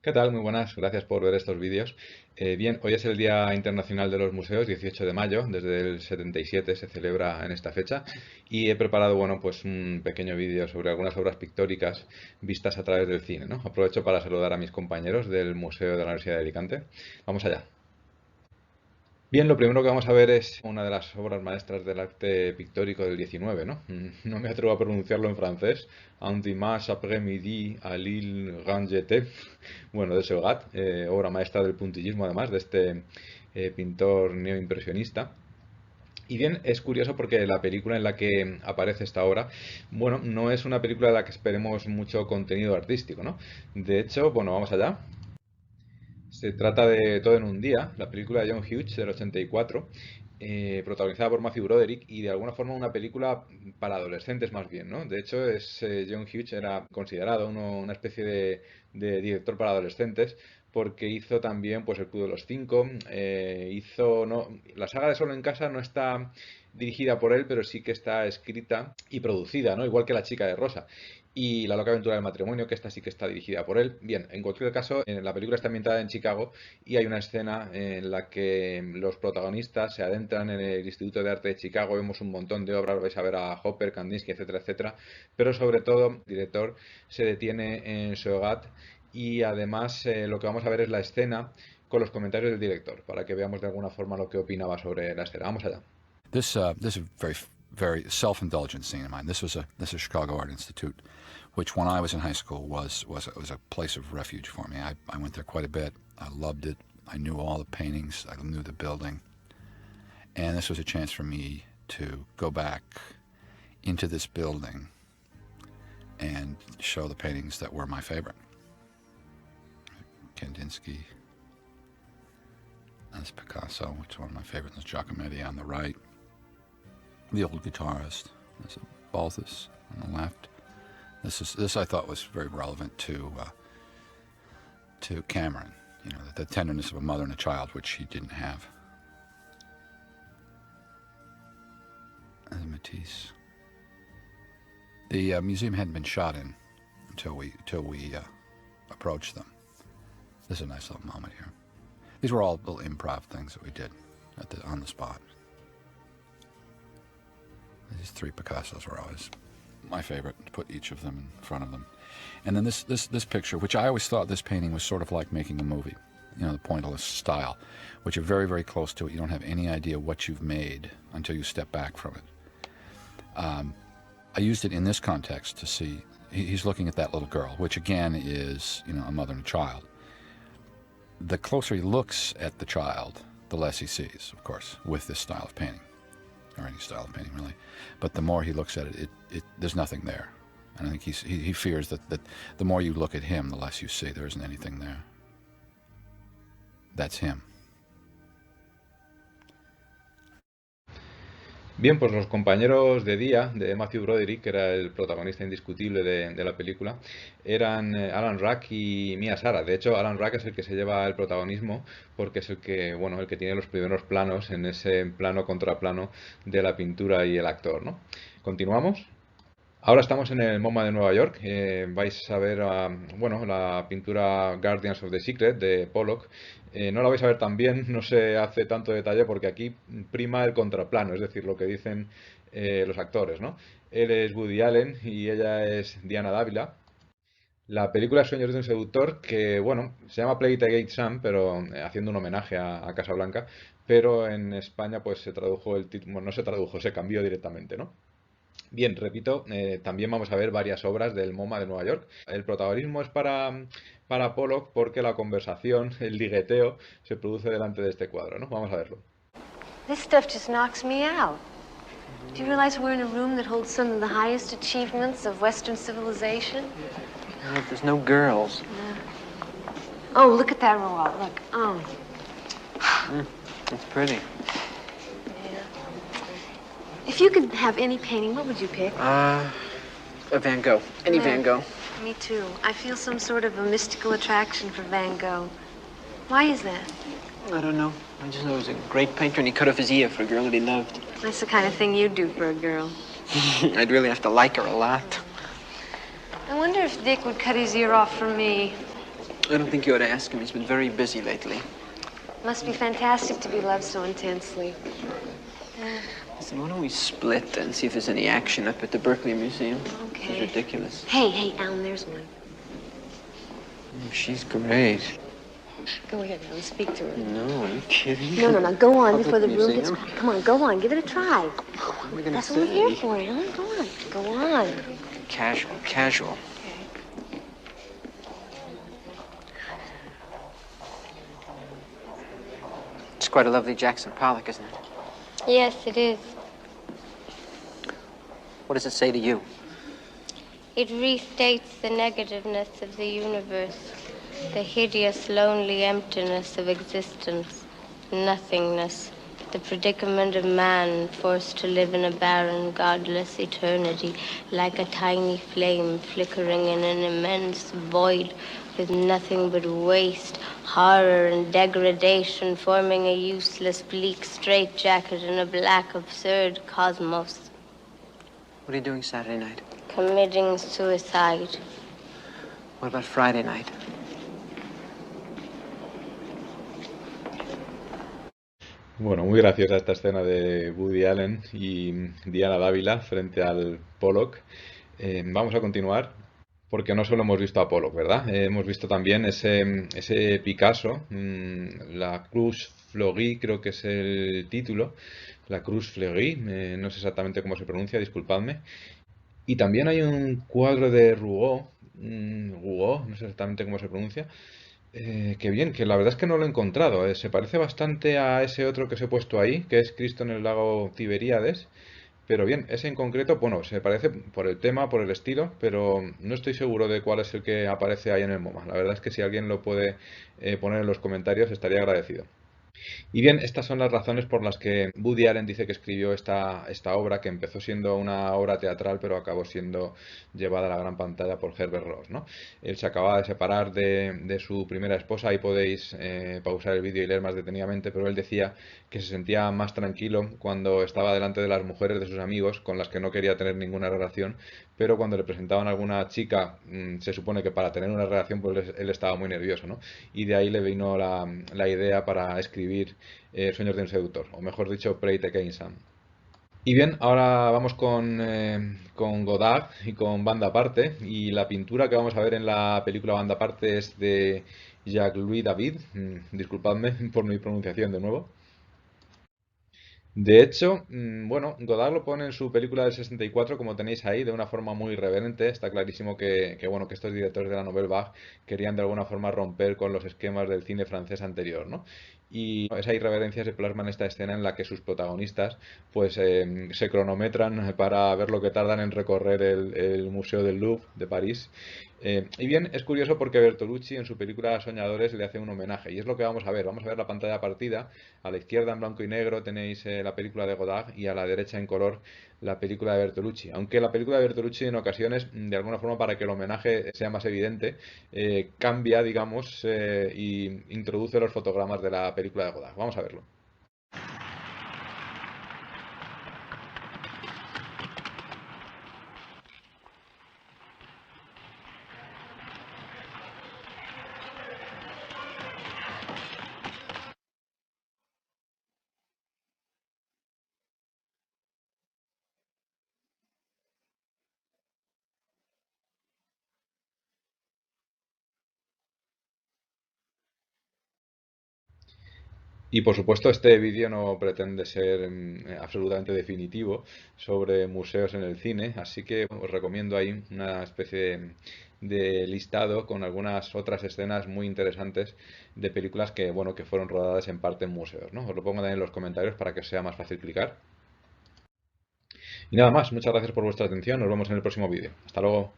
¿Qué tal? Muy buenas, gracias por ver estos vídeos. Bien, hoy es el Día Internacional de los Museos, 18 de mayo, desde el 77 se celebra en esta fecha y he preparado, bueno, pues un pequeño vídeo sobre algunas obras pictóricas vistas a través del cine, ¿no? Aprovecho para saludar a mis compañeros del Museo de la Universidad de Alicante. Vamos allá. Bien, lo primero que vamos a ver es una de las obras maestras del arte pictórico del 19, ¿no? No me atrevo a pronunciarlo en francés. Un dimanche après-midi à l'île Rangeté. Bueno, de Seurat, obra maestra del puntillismo además, de este pintor neoimpresionista. Y bien, es curioso porque la película en la que aparece esta obra, bueno, no es una película de la que esperemos mucho contenido artístico, ¿no? De hecho, bueno, vamos allá. Se trata de Todo en un día, la película de John Hughes del 84, protagonizada por Matthew Broderick y de alguna forma una película para adolescentes más bien, ¿no? De hecho, John Hughes era considerado una especie de director para adolescentes porque hizo también pues El Club de los Cinco, no, la saga de Solo en Casa no está dirigida por él, pero sí que está escrita y producida, ¿no? Igual que La chica de rosa y La loca aventura del matrimonio, que esta sí que está dirigida por él. Bien, en cualquier caso, la película está ambientada en Chicago y hay una escena en la que los protagonistas se adentran en el Instituto de Arte de Chicago, vemos un montón de obras, vais a ver a Hopper, Kandinsky, etcétera, etcétera, pero sobre todo el director se detiene en Seurat y además lo que vamos a ver es la escena con los comentarios del director, para que veamos de alguna forma lo que opinaba sobre la escena. Vamos allá. This is a very self-indulgent scene of mine. This is Chicago Art Institute, which when I was in high school was a place of refuge for me. I went there quite a bit. I loved it. I knew all the paintings. I knew the building, and this was a chance for me to go back into this building and show the paintings that were my favorite. Kandinsky, that's Picasso, which is one of my favorites. There's Giacometti on the right. The old guitarist. There's a Balthus on the left. This I thought was very relevant to Cameron. You know, the tenderness of a mother and a child, which he didn't have. There's Matisse. The museum hadn't been shot in until we approached them. This is a nice little moment here. These were all little improv things that we did on the spot. These three Picassos were always my favorite, to put each of them in front of them. And then this picture, which I always thought this painting was sort of like making a movie, you know, the pointillist style, which you're very, very close to it. You don't have any idea what you've made until you step back from it. I used it in this context to see, he's looking at that little girl, which again is, you know, a mother and a child. The closer he looks at the child, the less he sees, of course, with this style of painting. Or any style of painting, really. But the more he looks at it, there's nothing there. And I think he fears that the more you look at him, the less you see. There isn't anything there. That's him. Bien, pues los compañeros de día de Matthew Broderick, que era el protagonista indiscutible de la película, eran Alan Rack y Mia Sara. De hecho, Alan Rack es el que se lleva el protagonismo porque es el que, bueno, el que tiene los primeros planos en ese plano contra plano de la pintura y el actor, ¿no? ¿Continuamos? Ahora estamos en el MoMA de Nueva York. Vais a ver, bueno, la pintura Guardians of the Secret de Pollock. No la vais a ver tan bien, no se hace tanto detalle porque aquí prima el contraplano, es decir, lo que dicen los actores, ¿no? Él es Woody Allen y ella es Diana Dávila. La película Sueños de un seductor, que bueno, se llama Play It Again Sam, pero haciendo un homenaje a Casablanca, pero en España pues se tradujo el título, bueno, no se tradujo, se cambió directamente, ¿no? Bien, repito, también vamos a ver varias obras del MoMA de Nueva York. El protagonismo es para Pollock porque la conversación, el ligueteo, se produce delante de este cuadro, ¿no? Vamos a verlo. This stuff just knocks me out. Do you realize we're in a room that holds some of the highest achievements of Western civilization? Look, there's no girls. Oh, look at that roll. Look. Oh. It's pretty. Yeah. If you could have any painting, what would you pick? A Van Gogh. Any Yeah. Van Gogh. Me too. I feel some sort of a mystical attraction for Van Gogh. Why is that? I don't know. I just know he was a great painter and he cut off his ear for a girl that he loved. That's the kind of thing you'd do for a girl. I'd really have to like her a lot. I wonder if Dick would cut his ear off for me. I don't think you ought to ask him. He's been very busy lately. Must be fantastic to be loved so intensely. Listen, why don't we split and see if there's any action up at the Berkeley Museum? Okay. It's ridiculous. Hey, Alan, there's one. She's great. Go ahead, Alan, speak to her. No, are you kidding? No, go on Public before the room gets... museum? Come on, go on, give it a try. What am I gonna That's say? what we're here for, Alan. Go on. Casual, casual. It's quite a lovely Jackson Pollock, isn't it? Yes, it is. What does it say to you? It restates the negativeness of the universe, the hideous, lonely emptiness of existence, nothingness, the predicament of man forced to live in a barren, godless eternity, like a tiny flame flickering in an immense void with nothing but waste, horror, and degradation, forming a useless, bleak straitjacket in a black, absurd cosmos. What are you doing Saturday night? Committing suicide. What about Friday night? Bueno, muy graciosa esta escena de Woody Allen y Diana Dávila frente al Pollock. Vamos a continuar porque no solo hemos visto a Pollock, ¿verdad? Hemos visto también ese Picasso, la Cruz Fleury, creo que es el título, la Cruz Fleury, no sé exactamente cómo se pronuncia, disculpadme. Y también hay un cuadro de Rouault, no sé exactamente cómo se pronuncia, que bien, que la verdad es que no lo he encontrado. Se parece bastante a ese otro que os he puesto ahí, que es Cristo en el lago Tiberíades. Pero bien, ese en concreto, bueno, se parece por el tema, por el estilo, pero no estoy seguro de cuál es el que aparece ahí en el MoMA. La verdad es que si alguien lo puede poner en los comentarios, estaría agradecido. Y bien, estas son las razones por las que Woody Allen dice que escribió esta obra, que empezó siendo una obra teatral, pero acabó siendo llevada a la gran pantalla por Herbert Ross, ¿no? Él se acababa de separar de su primera esposa, ahí podéis pausar el vídeo y leer más detenidamente, pero él decía que se sentía más tranquilo cuando estaba delante de las mujeres de sus amigos, con las que no quería tener ninguna relación, pero cuando le presentaban a alguna chica, se supone que para tener una relación, pues él estaba muy nervioso, ¿no? Y de ahí le vino la idea para escribir Sueños de un seductor, o mejor dicho, Prey Against Sam. Y bien, ahora vamos con Godard y con Banda Aparte, y la pintura que vamos a ver en la película Banda Aparte es de Jacques-Louis David, disculpadme por mi pronunciación de nuevo. De hecho, bueno, Godard lo pone en su película del 64, como tenéis ahí, de una forma muy irreverente. Está clarísimo bueno, que estos directores de la Nouvelle Vague querían de alguna forma romper con los esquemas del cine francés anterior, ¿no? Y esa irreverencia se plasma en esta escena en la que sus protagonistas pues se cronometran para ver lo que tardan en recorrer el Museo del Louvre de París. Y bien, es curioso porque Bertolucci en su película Soñadores le hace un homenaje, y es lo que vamos a ver. Vamos a ver la pantalla partida. A la izquierda en blanco y negro tenéis la película de Godard, y a la derecha en color la película de Bertolucci. Aunque la película de Bertolucci en ocasiones, de alguna forma, para que el homenaje sea más evidente, cambia, digamos, y introduce los fotogramas de la película de Godard. Vamos a verlo. Y por supuesto, este vídeo no pretende ser absolutamente definitivo sobre museos en el cine, así que os recomiendo ahí una especie de listado con algunas otras escenas muy interesantes de películas que, bueno, que fueron rodadas en parte en museos, ¿no? Os lo pongo también en los comentarios para que os sea más fácil clicar. Y nada más, muchas gracias por vuestra atención, nos vemos en el próximo vídeo. Hasta luego.